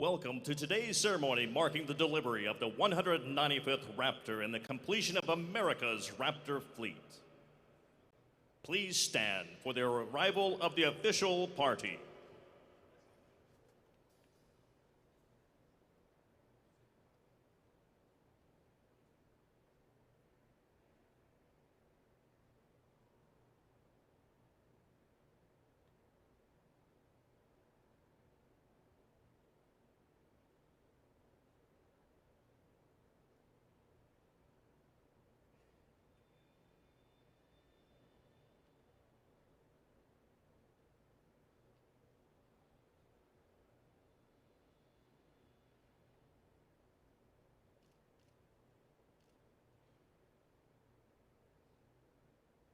Welcome to today's ceremony marking the delivery of the 195th Raptor and the completion of America's Raptor fleet. Please stand for the arrival of the official party.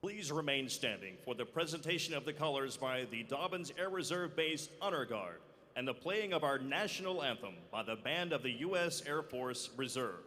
Please remain standing for the presentation of the colors by the Dobbins Air Reserve Base Honor Guard and the playing of our national anthem by the band of the U.S. Air Force Reserve.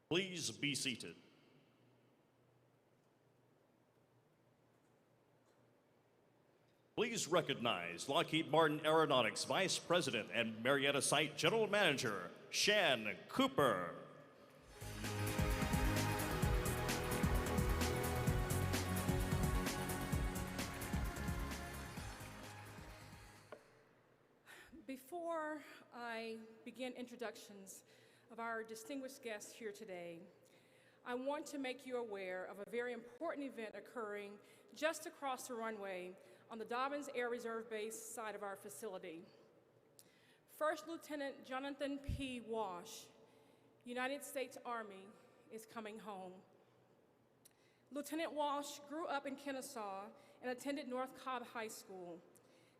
Please be seated. Please recognize Lockheed Martin Aeronautics Vice President and Marietta Site General Manager, Shan Cooper. Before I begin introductions of our distinguished guests here today, I want to make you aware of a very important event occurring just across the runway on the Dobbins Air Reserve Base side of our facility. First Lieutenant Jonathan P. Wash, United States Army, is coming home. Lieutenant Wash grew up in Kennesaw and attended North Cobb High School.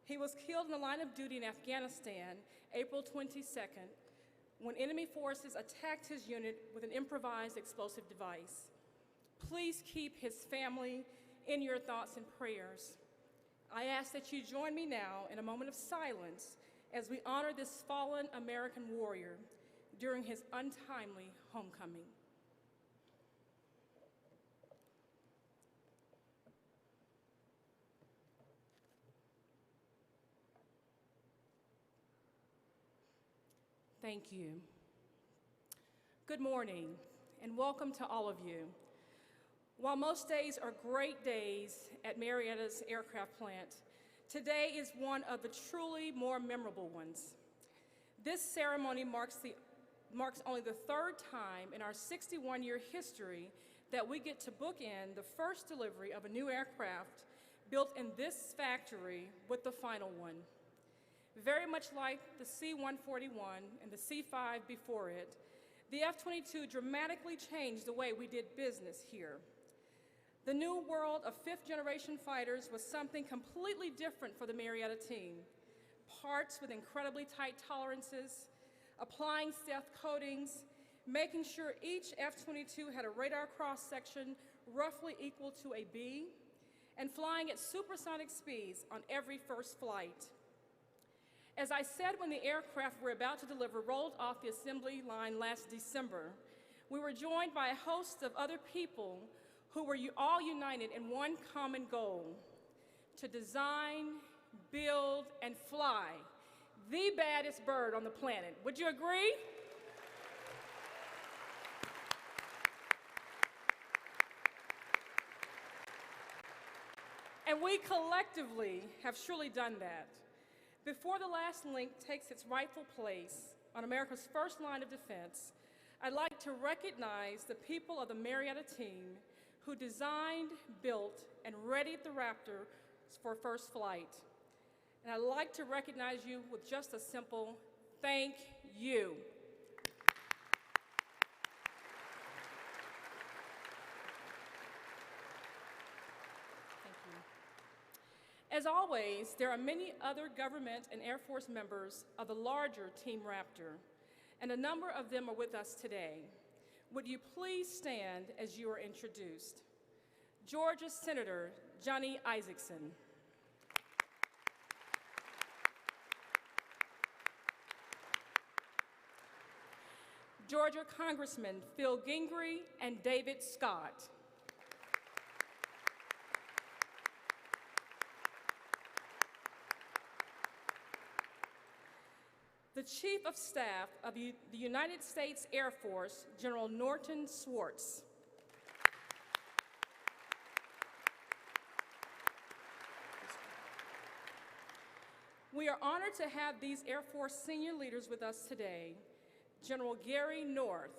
He was killed in the line of duty in Afghanistan, April 22nd, when enemy forces attacked his unit with an improvised explosive device. Please keep his family in your thoughts and prayers. I ask that you join me now in a moment of silence as we honor this fallen American warrior during his untimely homecoming. Thank you. Good morning, and welcome to all of you. While most days are great days at Marietta's aircraft plant, today is one of the truly more memorable ones. This ceremony marks only the third time in our 61-year history that we get to bookend the first delivery of a new aircraft built in this factory with the final one. Very much like the C-141 and the C-5 before it, the F-22 dramatically changed the way we did business here. The new world of fifth-generation fighters was something completely different for the Marietta team. Parts with incredibly tight tolerances, applying stealth coatings, making sure each F-22 had a radar cross-section roughly equal to a B, and flying at supersonic speeds on every first flight. As I said when the aircraft we're about to deliver rolled off the assembly line last December, we were joined by a host of other people who were all united in one common goal: to design, build, and fly the baddest bird on the planet. Would you agree? And we collectively have surely done that. Before the last link takes its rightful place on America's first line of defense, I'd like to recognize the people of the Marietta team who designed, built, and readied the Raptor for first flight. And I'd like to recognize you with just a simple thank you. As always, there are many other government and Air Force members of the larger Team Raptor, and a number of them are with us today. Would you please stand as you are introduced? Georgia Senator Johnny Isacson. Georgia Congressman Phil Gingrey and David Scott. The Chief of Staff of the United States Air Force, General Norton Schwarz. We are honored to have these Air Force senior leaders with us today: General Gary North,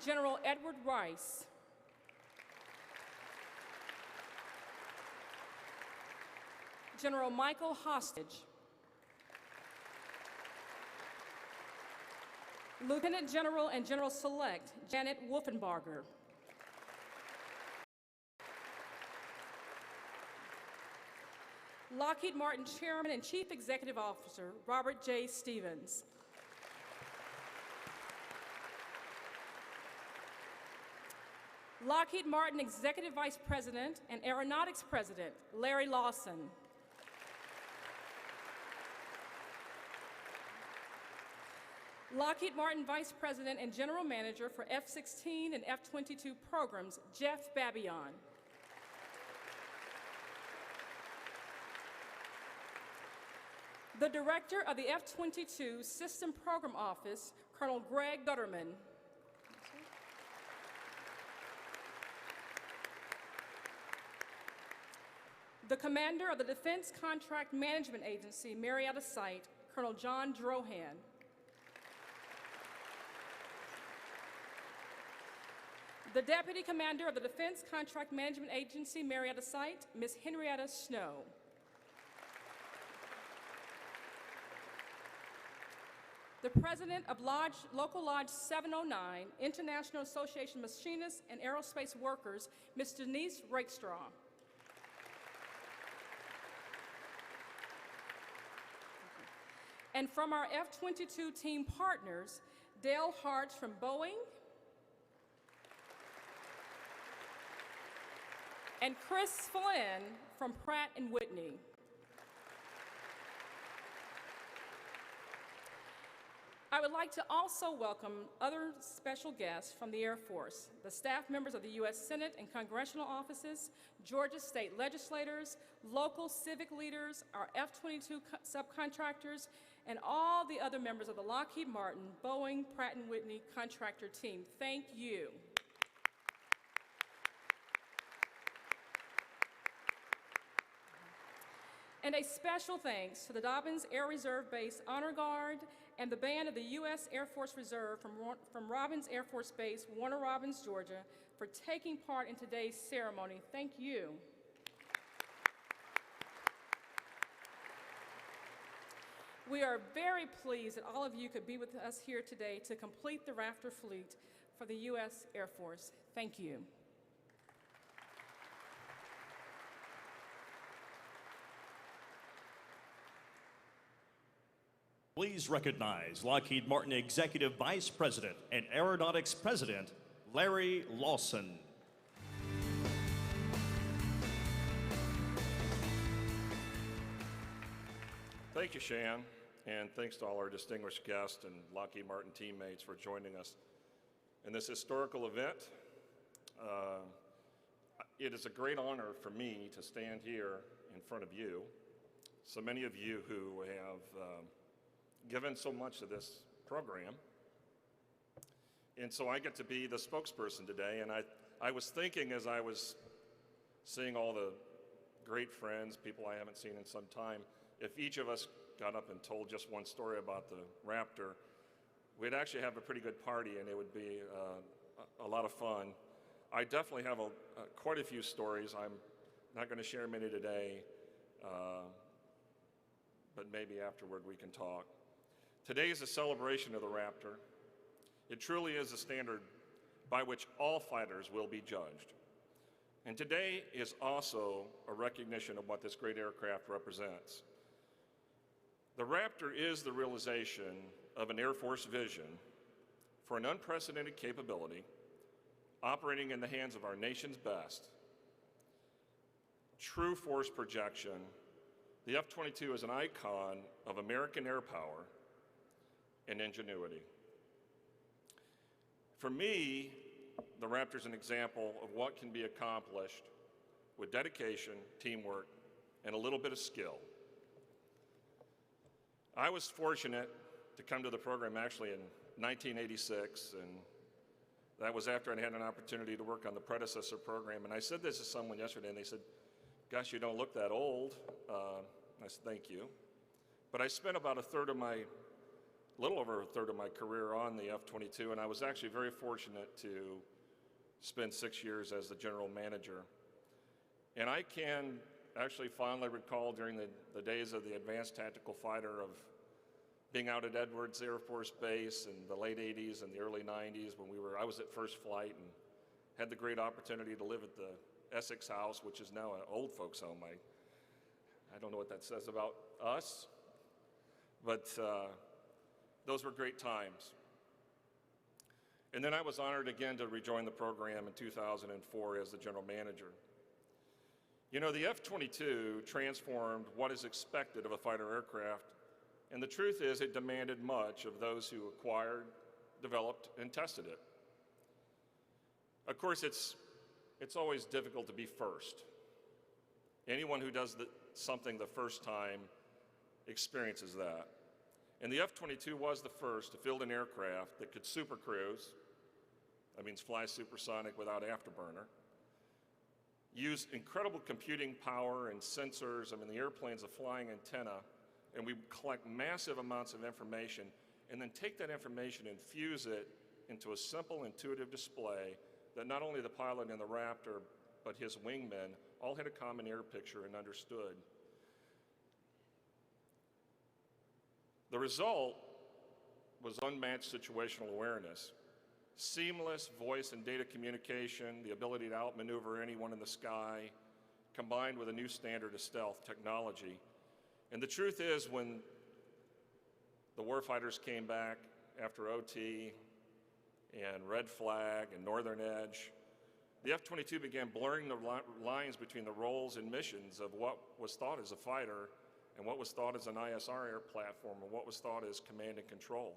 General Edward Rice, General Michael Hostage, Lieutenant General and General Select Janet Wolfenbarger, Lockheed Martin Chairman and Chief Executive Officer Robert J. Stevens, Lockheed Martin Executive Vice President and Aeronautics President Larry Lawson, Lockheed Martin Vice President and General Manager for F-16 and F-22 programs, Jeff Babion. The Director of the F-22 System Program Office, Colonel Greg Gutterman. The Commander of the Defense Contract Management Agency, Marietta Site, Colonel John Drohan. The Deputy Commander of the Defense Contract Management Agency, Marietta Site, Ms. Henrietta Snow. The President of Local Lodge 709, International Association of Machinists and Aerospace Workers, Ms. Denise Rakestraw. And from our F-22 team partners, Dale Hartz from Boeing, and Chris Flynn from Pratt & Whitney. I I would like to also welcome other special guests from the Air Force, the staff members of the U.S. Senate and congressional offices, Georgia state legislators, local civic leaders, our F-22 subcontractors, and all the other members of the Lockheed Martin, Boeing, Pratt & Whitney contractor team. Thank you. And a special thanks to the Dobbins Air Reserve Base Honor Guard and the band of the U.S. Air Force Reserve from Dobbins Air Force Base, Warner Robins, Georgia, for taking part in today's ceremony. Thank you. We are very pleased that all of you could be with us here today to complete the Raptor fleet for the U.S. Air Force. Thank you. Please recognize Lockheed Martin Executive Vice President and Aeronautics President, Larry Lawson. Thank you, Shan, and thanks to all our distinguished guests and Lockheed Martin teammates for joining us in this historical event. It is a great honor for me to stand here in front of you, so many of you who have given so much to this program. And so I get to be the spokesperson today, and I was thinking as I was seeing all the great friends, people I haven't seen in some time, if each of us got up and told just one story about the Raptor, we'd actually have a pretty good party and it would be a lot of fun. I definitely have quite a few stories. I'm not going to share many today, but maybe afterward we can talk. Today is a celebration of the Raptor. It truly is a standard by which all fighters will be judged. And today is also a recognition of what this great aircraft represents. The Raptor is the realization of an Air Force vision for an unprecedented capability operating in the hands of our nation's best. True force projection, the F-22 is an icon of American air power and ingenuity. For me, the Raptor is an example of what can be accomplished with dedication, teamwork, and a little bit of skill. I was fortunate to come to the program actually in 1986, and that was after I had an opportunity to work on the predecessor program. And I said this to someone yesterday, and they said, "Gosh, you don't look that old." I said, "Thank you." But I spent about little over a third of my career on the F-22, and I was actually very fortunate to spend 6 years as the general manager. And I can actually fondly recall during the days of the advanced tactical fighter of being out at Edwards Air Force Base in the late 80s and the early 90s when I was at first flight and had the great opportunity to live at the Essex House, which is now an old folks home. I don't know what that says about us, but those were great times. And then I was honored again to rejoin the program in 2004 as the general manager. You know, the F-22 transformed what is expected of a fighter aircraft, and the truth is it demanded much of those who acquired, developed, and tested it. Of course, it's always difficult to be first. Anyone who does something the first time experiences that. And the F-22 was the first to field an aircraft that could supercruise, that means fly supersonic without afterburner, use incredible computing power and sensors. I mean, the airplane's a flying antenna, and we collect massive amounts of information, and then take that information and fuse it into a simple, intuitive display that not only the pilot and the Raptor, but his wingmen all had a common air picture and understood. The result was unmatched situational awareness, seamless voice and data communication, the ability to outmaneuver anyone in the sky, combined with a new standard of stealth technology. And the truth is, when the warfighters came back after OT and Red Flag and Northern Edge, the F-22 began blurring the lines between the roles and missions of what was thought as a fighter and what was thought as an ISR air platform and what was thought as command and control.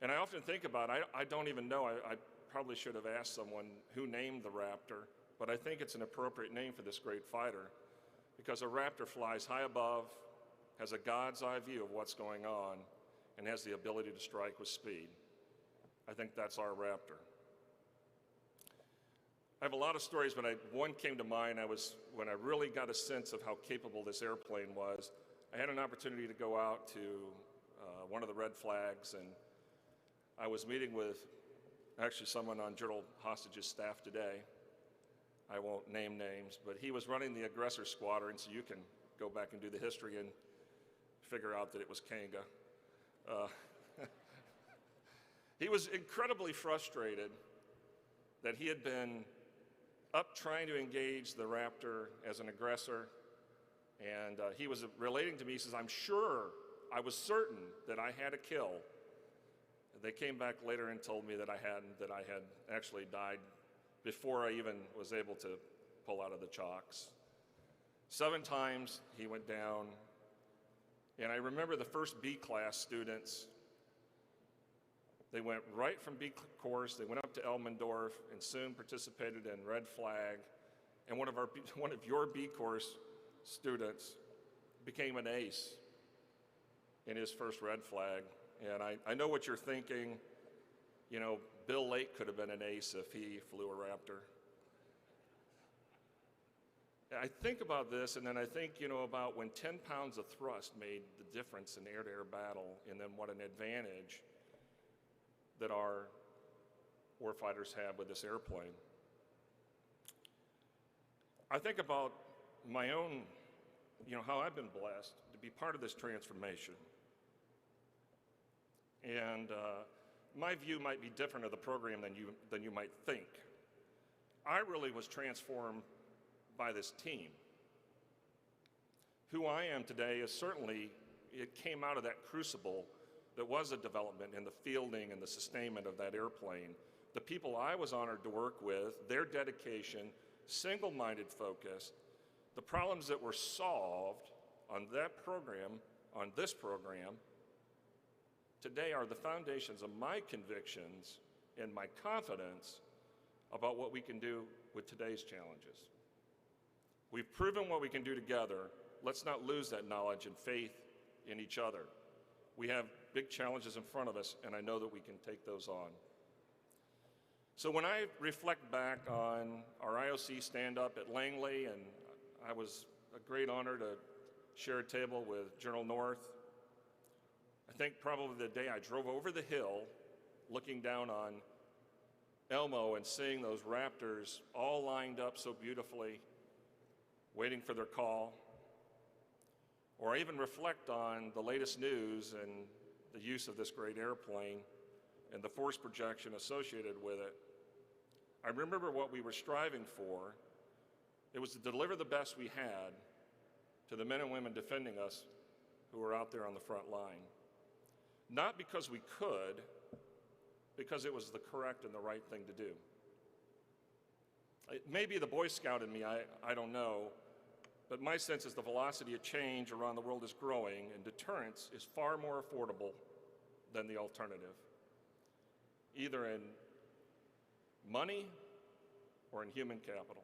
And I often think about, I don't even know, I probably should have asked someone who named the Raptor, but I think it's an appropriate name for this great fighter, because a Raptor flies high above, has a God's eye view of what's going on, and has the ability to strike with speed. I think that's our Raptor. I have a lot of stories, but one came to mind. When I really got a sense of how capable this airplane was, I had an opportunity to go out to one of the red flags, and I was meeting with actually someone on General Hostage's staff today. I won't name names, but he was running the aggressor squadron, so you can go back and do the history and figure out that it was Kanga. He was incredibly frustrated that he had been up trying to engage the Raptor as an aggressor, and he was relating to me. He says, I'm sure, I was certain that I had a kill. They came back later and told me that I hadn't, that I had actually died before I even was able to pull out of the chocks. 7 times he went down, and I remember the first B-class students. They went right from B course, they went up to Elmendorf, and soon participated in Red Flag. And one of your B course students became an ace in his first Red Flag. And I know what you're thinking. You know, Bill Lake could have been an ace if he flew a Raptor. I think about this, and then I think, about when 10 pounds of thrust made the difference in air-to-air battle, and then what an advantage that our warfighters have with this airplane. I think about my own, how I've been blessed to be part of this transformation. And my view might be different of the program than you might think. I really was transformed by this team. Who I am today is certainly, it came out of that crucible that was a development in the fielding and the sustainment of that airplane. The people I was honored to work with, their dedication, single-minded focus, the problems that were solved on that program, on this program, today are the foundations of my convictions and my confidence about what we can do with today's challenges. We've proven what we can do together. Let's not lose that knowledge and faith in each other. We have big challenges in front of us, and I know that we can take those on. So when I reflect back on our IOC stand-up at Langley, and I was a great honor to share a table with General North, I think probably the day I drove over the hill, looking down on Elmo and seeing those Raptors all lined up so beautifully, waiting for their call. Or I even reflect on the latest news and the use of this great airplane and the force projection associated with it. I remember what we were striving for. It was to deliver the best we had to the men and women defending us who were out there on the front line. Not because we could, because it was the correct and the right thing to do. It may be the Boy Scout in me, I don't know, but my sense is the velocity of change around the world is growing, and deterrence is far more affordable than the alternative, either in money or in human capital.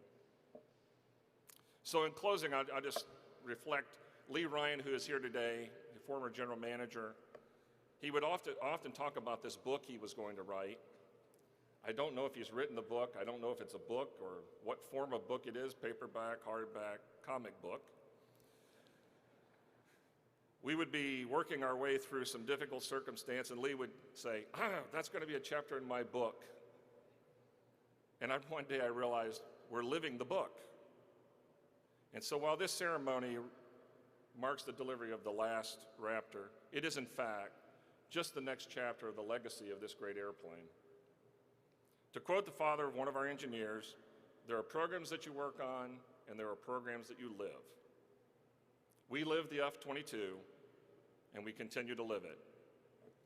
So in closing, I'll just reflect Lee Ryan, who is here today, the former general manager. He would often talk about this book he was going to write. I don't know if he's written the book. I don't know if it's a book or what form of book it is, paperback, hardback, comic book. We would be working our way through some difficult circumstance, and Lee would say, that's going to be a chapter in my book. And one day I realized we're living the book. And so while this ceremony marks the delivery of the last Raptor, it is in fact just the next chapter of the legacy of this great airplane. To quote the father of one of our engineers, there are programs that you work on and there are programs that you live. We live the F-22 and we continue to live it.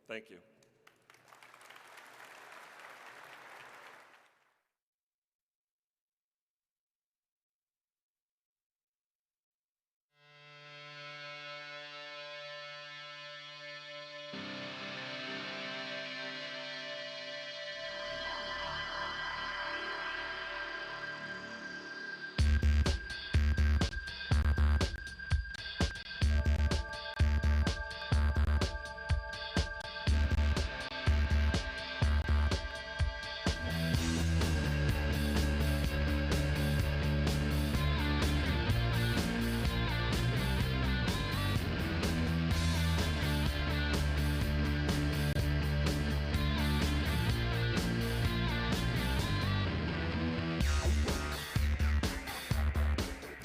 Thank you.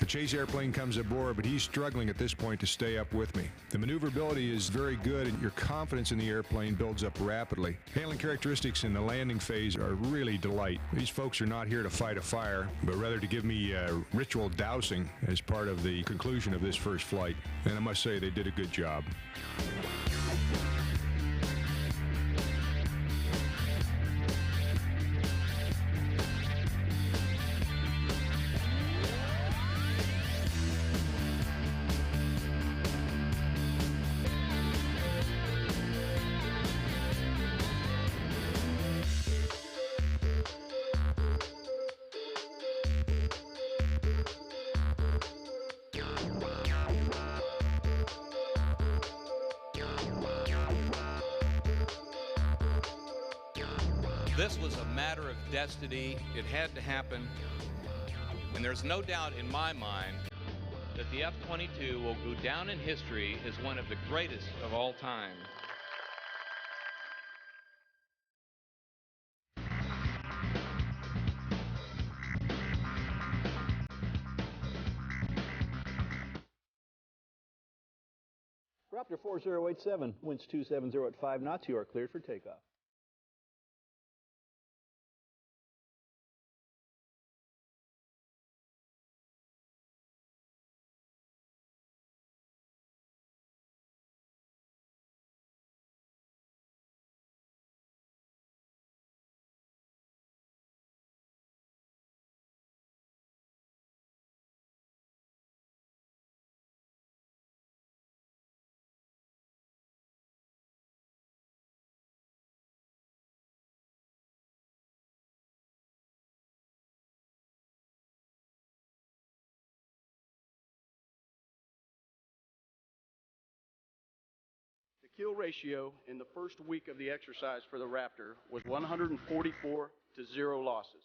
The chase airplane comes aboard, but he's struggling at this point to stay up with me. The maneuverability is very good, and your confidence in the airplane builds up rapidly. Handling characteristics in the landing phase are really delight. These folks are not here to fight a fire, but rather to give me ritual dousing as part of the conclusion of this first flight. And I must say, they did a good job. This was a matter of destiny. It had to happen. And there's no doubt in my mind that the F-22 will go down in history as one of the greatest of all time. Raptor 4087, winds 270 at 5 knots. You are cleared for takeoff. The kill ratio in the first week of the exercise for the Raptor was 144 to 0 losses.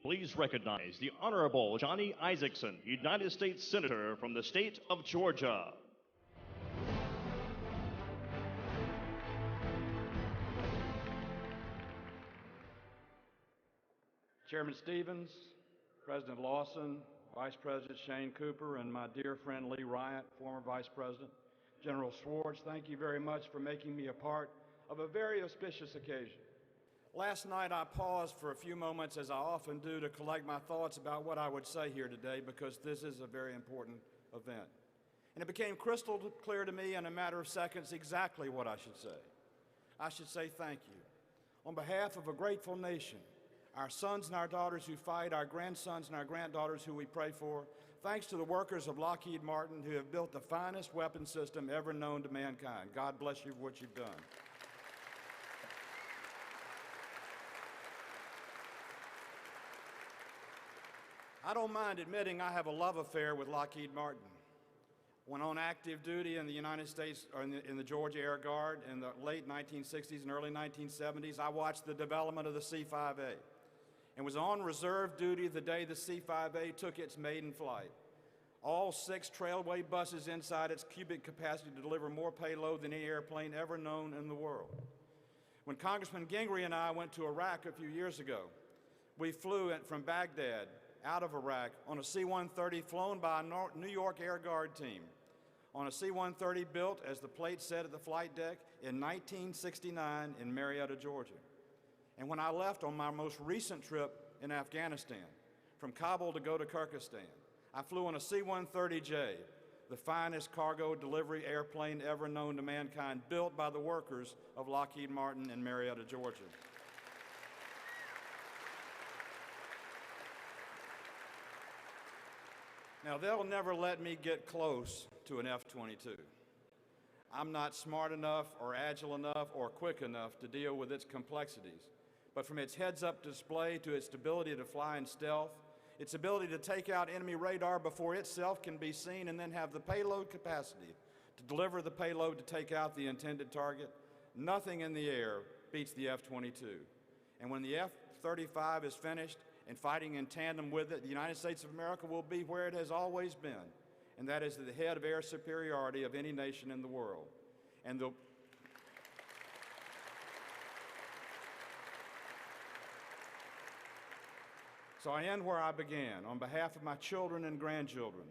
Please recognize the Honorable Johnny Isacson, United States Senator from the state of Georgia. Chairman Stevens, President Lawson, Vice President Shane Cooper, and my dear friend Lee Ryatt, former Vice President, General Schwarz, thank you very much for making me a part of a very auspicious occasion. Last night I paused for a few moments, as I often do, to collect my thoughts about what I would say here today, because this is a very important event. And it became crystal clear to me in a matter of seconds exactly what I should say. I should say thank you. On behalf of a grateful nation, our sons and our daughters who fight, our grandsons and our granddaughters who we pray for, thanks to the workers of Lockheed Martin who have built the finest weapon system ever known to mankind. God bless you for what you've done. I don't mind admitting I have a love affair with Lockheed Martin. When on active duty in the United States, or in the Georgia Air Guard in the late 1960s and early 1970s, I watched the development of the C-5A and was on reserve duty the day the C-5A took its maiden flight. All 6 trailway buses inside its cubic capacity to deliver more payload than any airplane ever known in the world. When Congressman Gingrey and I went to Iraq a few years ago, we flew from Baghdad out of Iraq on a C-130 flown by a New York Air Guard team, on a C-130 built, as the plate said at the flight deck, in 1969 in Marietta, Georgia. And when I left on my most recent trip in Afghanistan, from Kabul to go to Kyrgyzstan, I flew on a C-130J, the finest cargo delivery airplane ever known to mankind, built by the workers of Lockheed Martin in Marietta, Georgia. Now, they'll never let me get close to an F-22. I'm not smart enough or agile enough or quick enough to deal with its complexities. But from its heads-up display to its ability to fly in stealth, its ability to take out enemy radar before itself can be seen, and then have the payload capacity to deliver the payload to take out the intended target, nothing in the air beats the F-22. And when the F-35 is finished and fighting in tandem with it, the United States of America will be where it has always been, and that is at the head of air superiority of any nation in the world. And So I end where I began. On behalf of my children and grandchildren,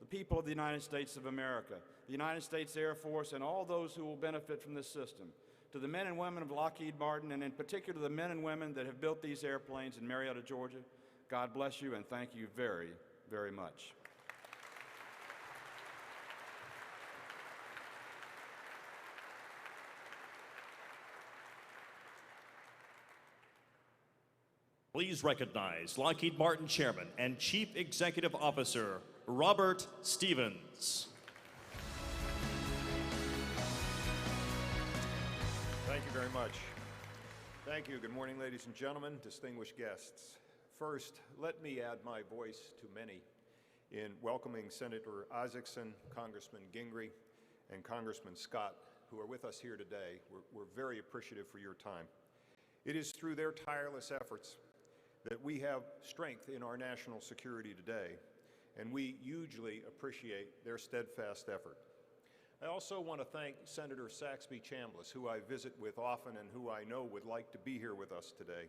the people of the United States of America, the United States Air Force, and all those who will benefit from this system, to the men and women of Lockheed Martin, and in particular the men and women that have built these airplanes in Marietta, Georgia, God bless you and thank you very, very much. Please recognize Lockheed Martin Chairman and Chief Executive Officer, Robert Stevens. Thank you very much. Thank you. Good morning, ladies and gentlemen, distinguished guests. First, let me add my voice to many in welcoming Senator Isacson, Congressman Gingrey, and Congressman Scott, who are with us here today. We're very appreciative for your time. It is through their tireless efforts that we have strength in our national security today, and we hugely appreciate their steadfast effort. I also want to thank Senator Saxby Chambliss, who I visit with often and who I know would like to be here with us today,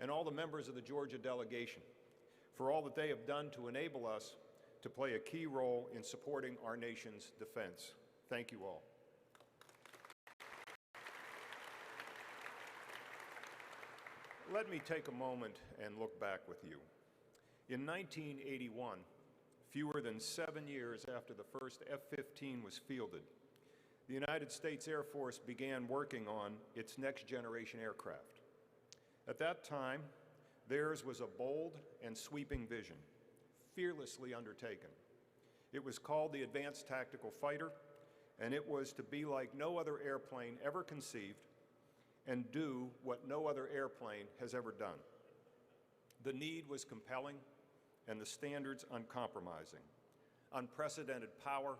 and all the members of the Georgia delegation for all that they have done to enable us to play a key role in supporting our nation's defense. Thank you all. Let me take a moment and look back with you. In 1981, fewer than 7 years after the first F-15 was fielded, the United States Air Force began working on its next generation aircraft. At that time, theirs was a bold and sweeping vision, fearlessly undertaken. It was called the Advanced Tactical Fighter, and it was to be like no other airplane ever conceived and do what no other airplane has ever done. The need was compelling and the standards uncompromising. Unprecedented power,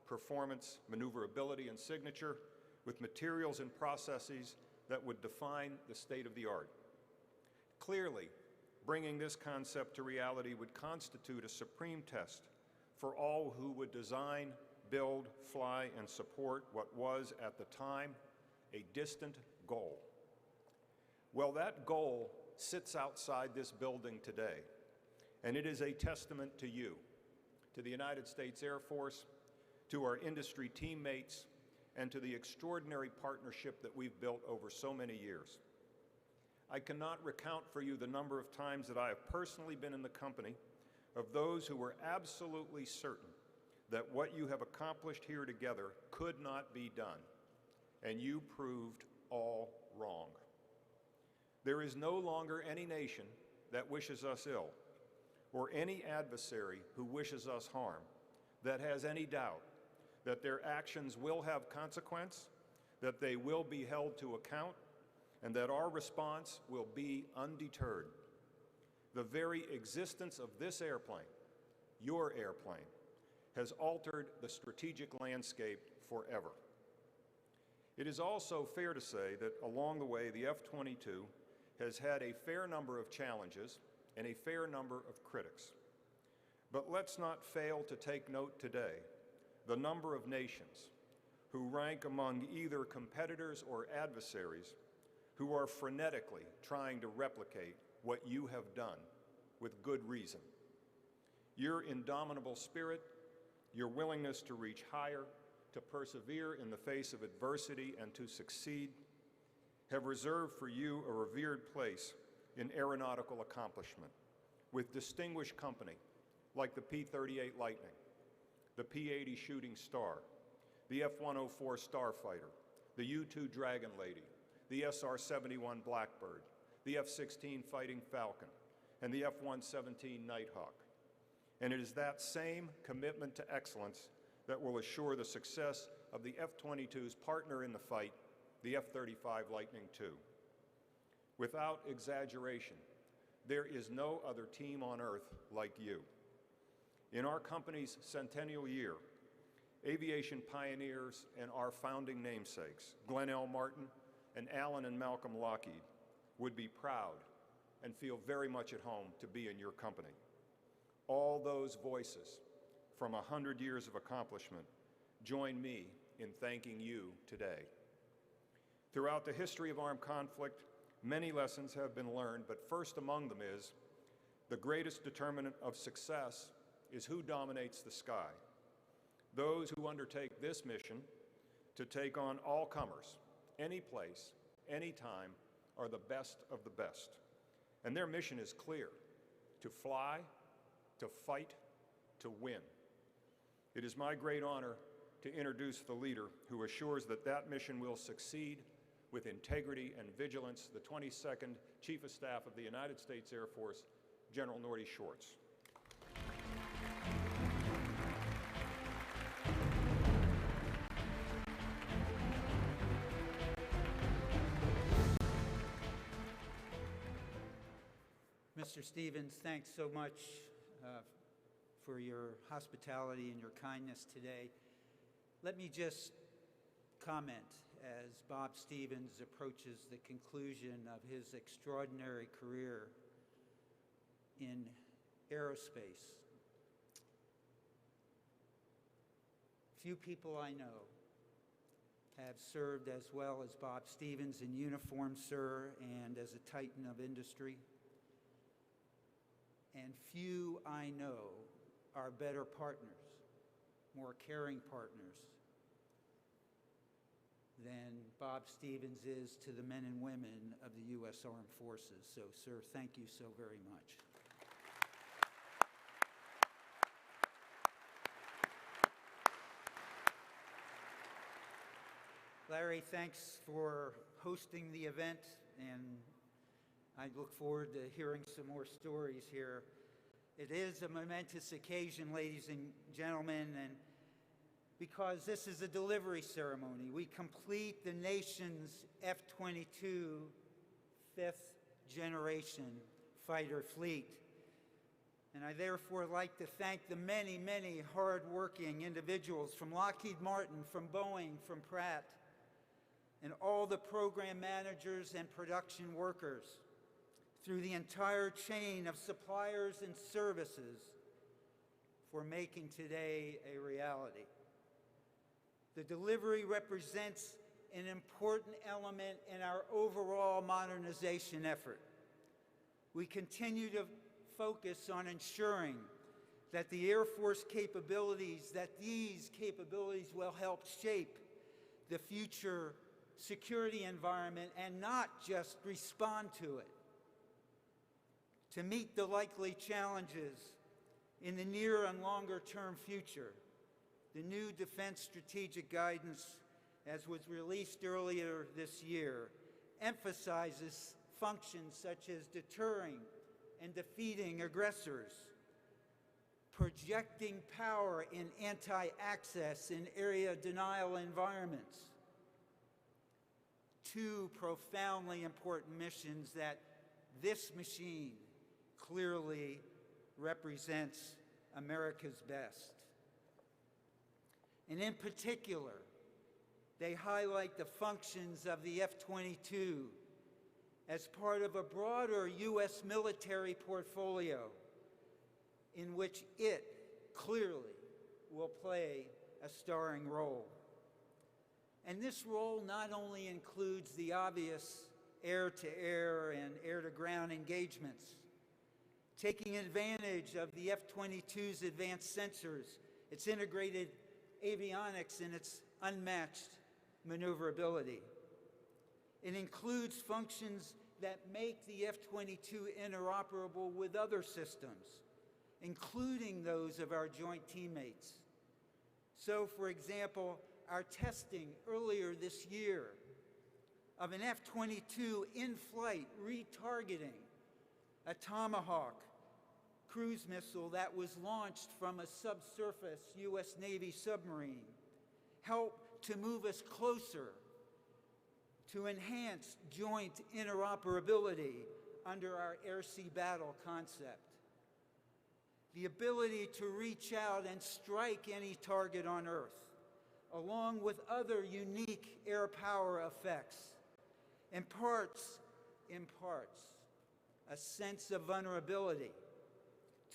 performance, maneuverability, and signature with materials and processes that would define the state of the art. Clearly, bringing this concept to reality would constitute a supreme test for all who would design, build, fly, and support what was, at the time, a distant goal. Well, that goal sits outside this building today, and it is a testament to you, to the United States Air Force, to our industry teammates, and to the extraordinary partnership that we've built over so many years. I cannot recount for you the number of times that I have personally been in the company of those who were absolutely certain that what you have accomplished here together could not be done, and you proved all wrong. There is no longer any nation that wishes us ill, or any adversary who wishes us harm, that has any doubt that their actions will have consequence, that they will be held to account, and that our response will be undeterred. The very existence of this airplane, your airplane, has altered the strategic landscape forever. It is also fair to say that along the way, the F-22 has had a fair number of challenges and a fair number of critics. But let's not fail to take note today the number of nations who rank among either competitors or adversaries who are frenetically trying to replicate what you have done with good reason. Your indomitable spirit, your willingness to reach higher, to persevere in the face of adversity and to succeed, have reserved for you a revered place in aeronautical accomplishment with distinguished company like the P-38 Lightning, the P-80 Shooting Star, the F-104 Starfighter, the U-2 Dragon Lady, the SR-71 Blackbird, the F-16 Fighting Falcon, and the F-117 Nighthawk. And it is that same commitment to excellence that will assure the success of the F-22's partner in the fight, the F-35 Lightning II. Without exaggeration, there is no other team on earth like you. In our company's centennial year, aviation pioneers and our founding namesakes, Glenn L. Martin and Alan and Malcolm Lockheed, would be proud and feel very much at home to be in your company. All those voices from 100 years of accomplishment join me in thanking you today. Throughout the history of armed conflict, many lessons have been learned, but first among them is the greatest determinant of success is who dominates the sky. Those who undertake this mission to take on all comers, any place, any time, are the best of the best. And their mission is clear: to fly, to fight, to win. It is my great honor to introduce the leader who assures that that mission will succeed with integrity and vigilance, the 22nd Chief of Staff of the United States Air Force, General Norty Schwarz. Mr. Stevens, thanks so much for your hospitality and your kindness today. Let me just comment as Bob Stevens approaches the conclusion of his extraordinary career in aerospace. Few people I know have served as well as Bob Stevens in uniform, sir, and as a titan of industry. And few I know are better partners, more caring partners than Bob Stevens is to the men and women of the U.S. Armed Forces. So, sir, thank you so very much. Larry, thanks for hosting the event, and I look forward to hearing some more stories here. It is a momentous occasion, ladies and gentlemen, and because this is a delivery ceremony. We complete the nation's F-22 fifth generation fighter fleet. And I therefore like to thank the many, many hard-working individuals from Lockheed Martin, from Boeing, from Pratt, and all the program managers and production workers through the entire chain of suppliers and services for making today a reality. The delivery represents an important element in our overall modernization effort. We continue to focus on ensuring that the Air Force capabilities, that these capabilities will help shape the future security environment and not just respond to it. To meet the likely challenges in the near and longer term future, the new Defense Strategic Guidance, as was released earlier this year, emphasizes functions such as deterring and defeating aggressors, projecting power in anti-access and area denial environments. Two profoundly important missions that this machine clearly represents America's best. And in particular, they highlight the functions of the F-22 as part of a broader U.S. military portfolio in which it clearly will play a starring role. And this role not only includes the obvious air-to-air and air-to-ground engagements, taking advantage of the F-22's advanced sensors, its integrated avionics, and its unmatched maneuverability. It includes functions that make the F-22 interoperable with other systems, including those of our joint teammates, So, for example, our testing earlier this year of an F-22 in-flight retargeting a Tomahawk cruise missile that was launched from a subsurface U.S. Navy submarine helped to move us closer to enhanced joint interoperability under our air-sea battle concept. The ability to reach out and strike any target on Earth, along with other unique air power effects, imparts a sense of vulnerability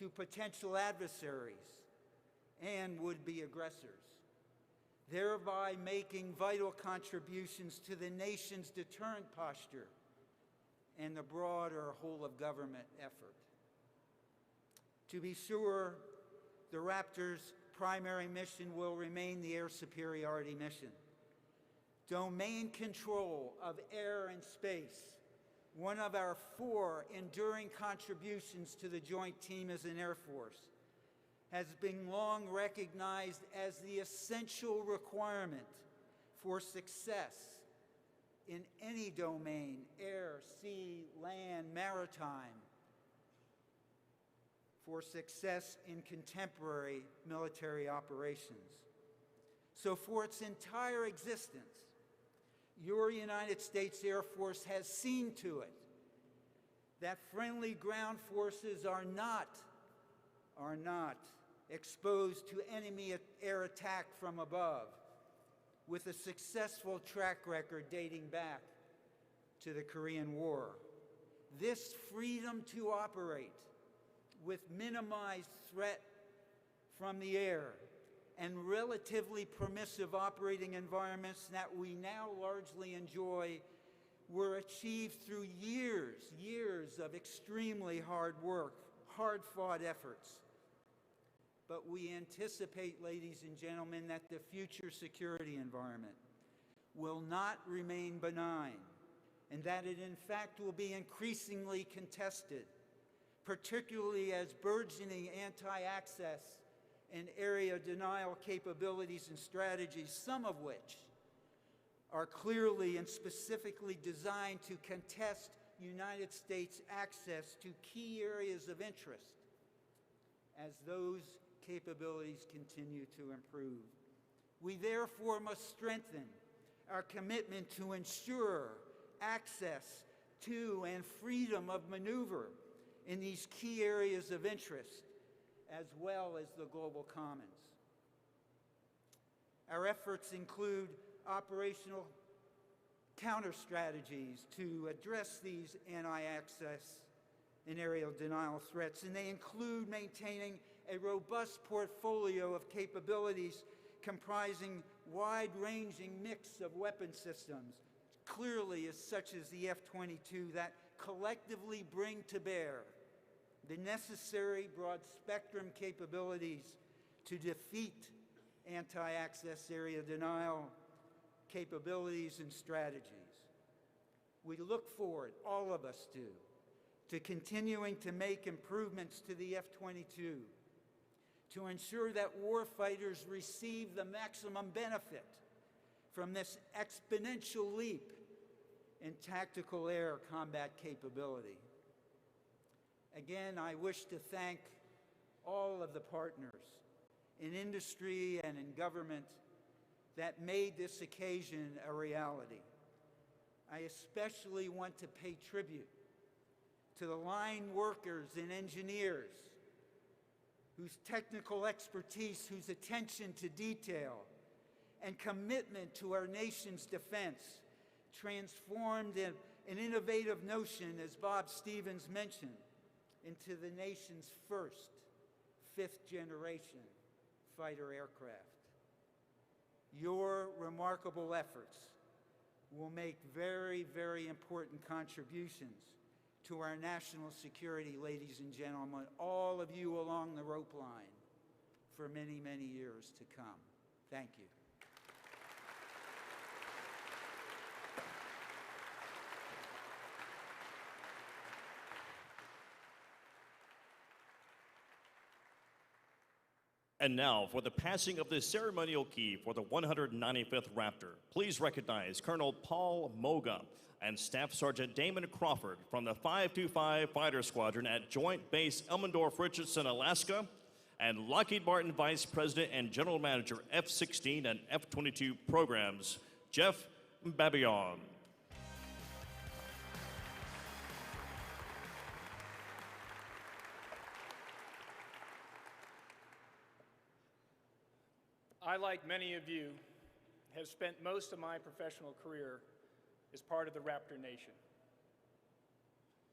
to potential adversaries and would-be aggressors, thereby making vital contributions to the nation's deterrent posture and the broader whole-of-government effort. To be sure, the Raptor's primary mission will remain the air superiority mission. Domain control of air and space, one of our 4 enduring contributions to the joint team as an Air Force, has been long recognized as the essential requirement for success in any domain, air, sea, land, maritime, for success in contemporary military operations. So for its entire existence, your United States Air Force has seen to it that friendly ground forces are not exposed to enemy air attack from above, with a successful track record dating back to the Korean War. This freedom to operate with minimized threat from the air and relatively permissive operating environments that we now largely enjoy were achieved through years of extremely hard work, hard-fought efforts. But we anticipate, ladies and gentlemen, that the future security environment will not remain benign, and that it in fact will be increasingly contested, particularly as burgeoning anti-access and area denial capabilities and strategies, some of which are clearly and specifically designed to contest United States access to key areas of interest, as those capabilities continue to improve. We therefore must strengthen our commitment to ensure access to and freedom of maneuver in these key areas of interest, as well as the global commons. Our efforts include operational counter strategies to address these anti-access and aerial denial threats, and they include maintaining a robust portfolio of capabilities comprising wide-ranging mix of weapon systems, clearly as such as the F-22, that collectively bring to bear the necessary broad-spectrum capabilities to defeat anti-access area denial capabilities and strategies. We look forward, all of us do, to continuing to make improvements to the F-22 to ensure that warfighters receive the maximum benefit from this exponential leap in tactical air combat capability. Again, I wish to thank all of the partners in industry and in government that made this occasion a reality. I especially want to pay tribute to the line workers and engineers whose technical expertise, whose attention to detail, and commitment to our nation's defense transformed an innovative notion, as Bob Stevens mentioned, into the nation's first fifth-generation fighter aircraft. Your remarkable efforts will make very, very important contributions to our national security, ladies and gentlemen, all of you along the rope line for many, many years to come. Thank you. And now, for the passing of the ceremonial key for the 195th Raptor, please recognize Colonel Paul Moga and Staff Sergeant Damon Crawford from the 525 Fighter Squadron at Joint Base Elmendorf, Richardson, Alaska, and Lockheed Martin Vice President and General Manager F-16 and F-22 programs, Jeff Babion. I, like many of you, have spent most of my professional career as part of the Raptor Nation.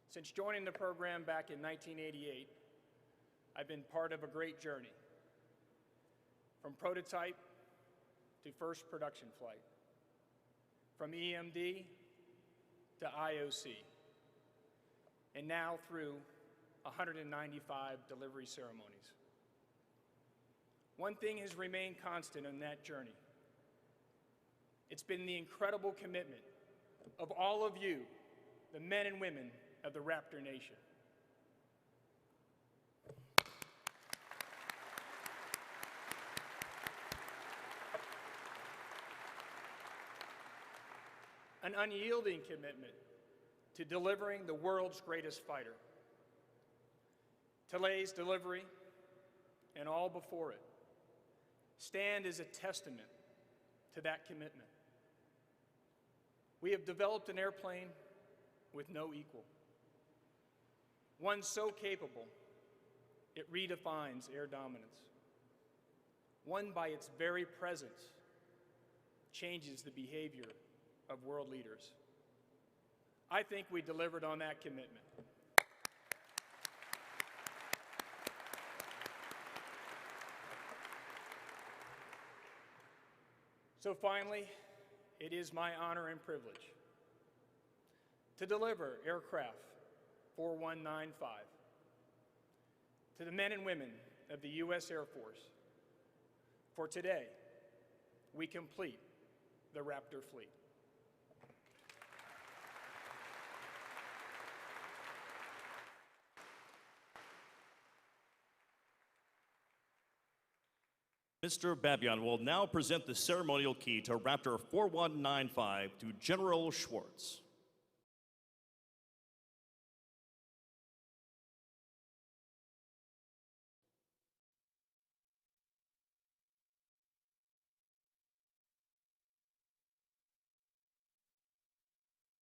Since joining the program back in 1988, I've been part of a great journey, from prototype to first production flight, from EMD to IOC, and now through 195 delivery ceremonies. One thing has remained constant on that journey. It's been the incredible commitment of all of you, the men and women of the Raptor Nation. An unyielding commitment to delivering the world's greatest fighter. Today's delivery and all before it stand as a testament to that commitment. We have developed an airplane with no equal. One so capable, it redefines air dominance. One by its very presence changes the behavior of world leaders. I think we delivered on that commitment. So finally, it is my honor and privilege to deliver aircraft 4195 to the men and women of the U.S. Air Force. For today, we complete the Raptor fleet. Mr. Babion will now present the ceremonial key to Raptor 4195 to General Schwarz.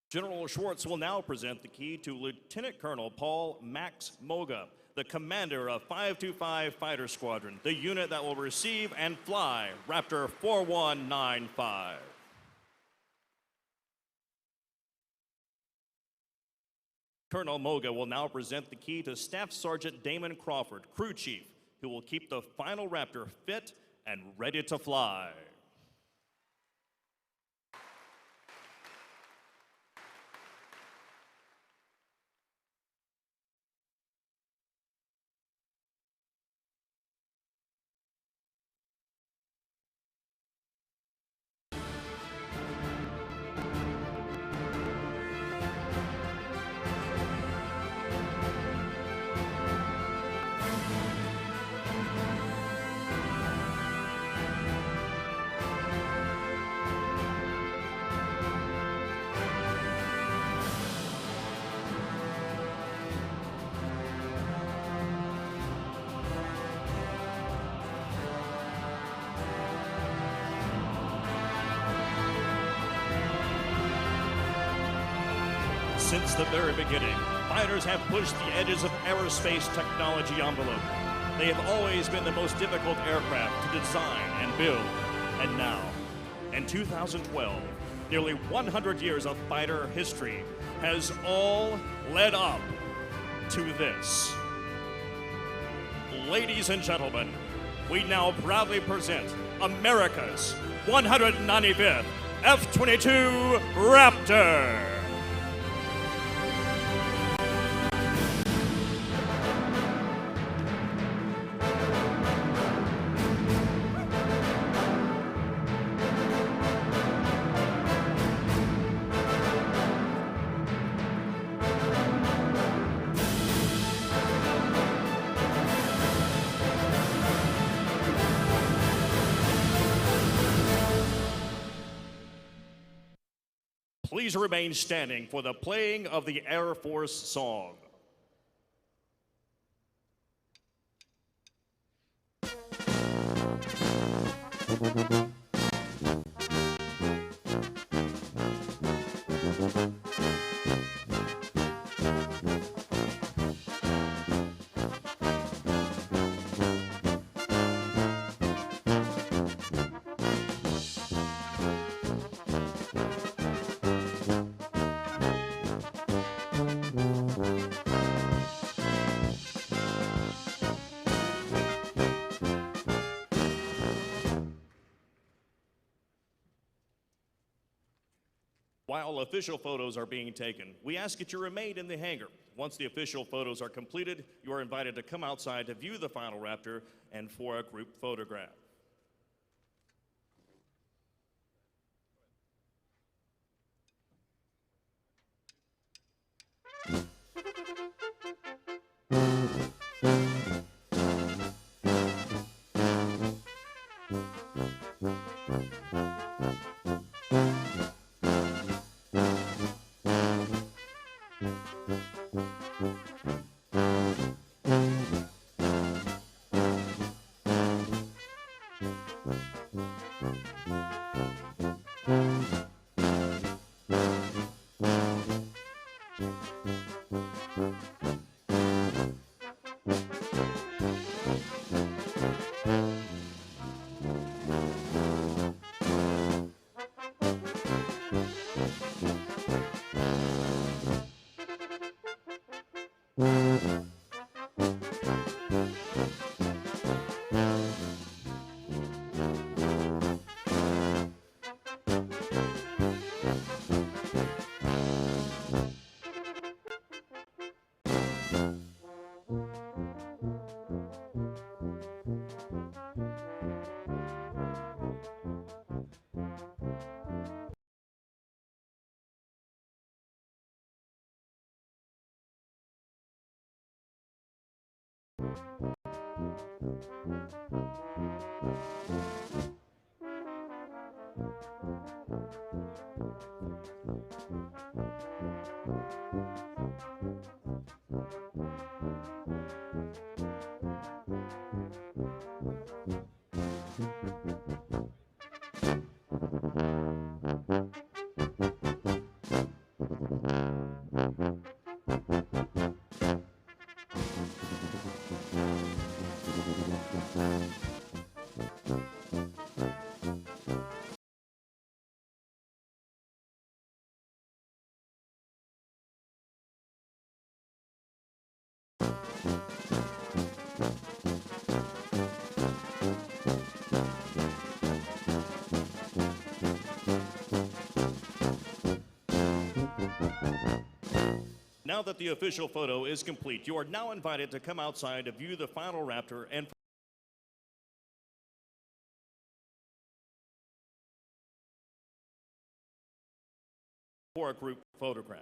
General Schwarz will now present the key to Lieutenant Colonel Paul Max Moga, the commander of 525 Fighter Squadron, the unit that will receive and fly Raptor 4195. Colonel Moga will now present the key to Staff Sergeant Damon Crawford, crew chief, who will keep the final Raptor fit and ready to fly. Since the very beginning, fighters have pushed the edges of aerospace technology envelope. They have always been the most difficult aircraft to design and build. And now, in 2012, nearly 100 years of fighter history has all led up to this. Ladies and gentlemen, we now proudly present America's 195th F-22 Raptor. Please remain standing for the playing of the Air Force song. While official photos are being taken, we ask that you remain in the hangar. Once the official photos are completed, you are invited to come outside to view the final Raptor and for a group photograph. Now that the official photo is complete, you are now invited to come outside to view the final Raptor and for a group photograph.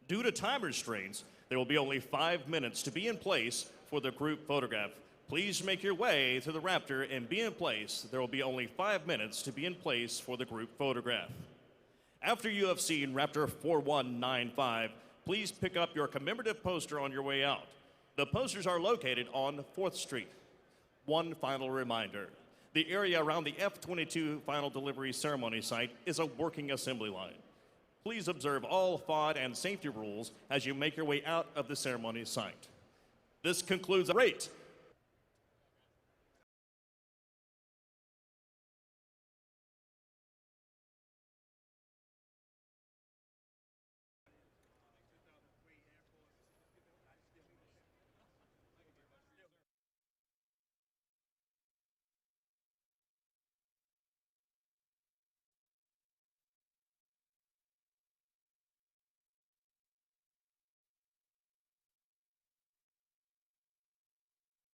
Due to time restraints, there will be only 5 minutes to be in place for the group photograph. Please make your way to the Raptor and be in place. There will be only 5 minutes to be in place for the group photograph. After you have seen Raptor 4195, please pick up your commemorative poster on your way out. The posters are located on 4th Street. One final reminder, the area around the F-22 final delivery ceremony site is a working assembly line. Please observe all FOD and safety rules as you make your way out of the ceremony site. This concludes. Great.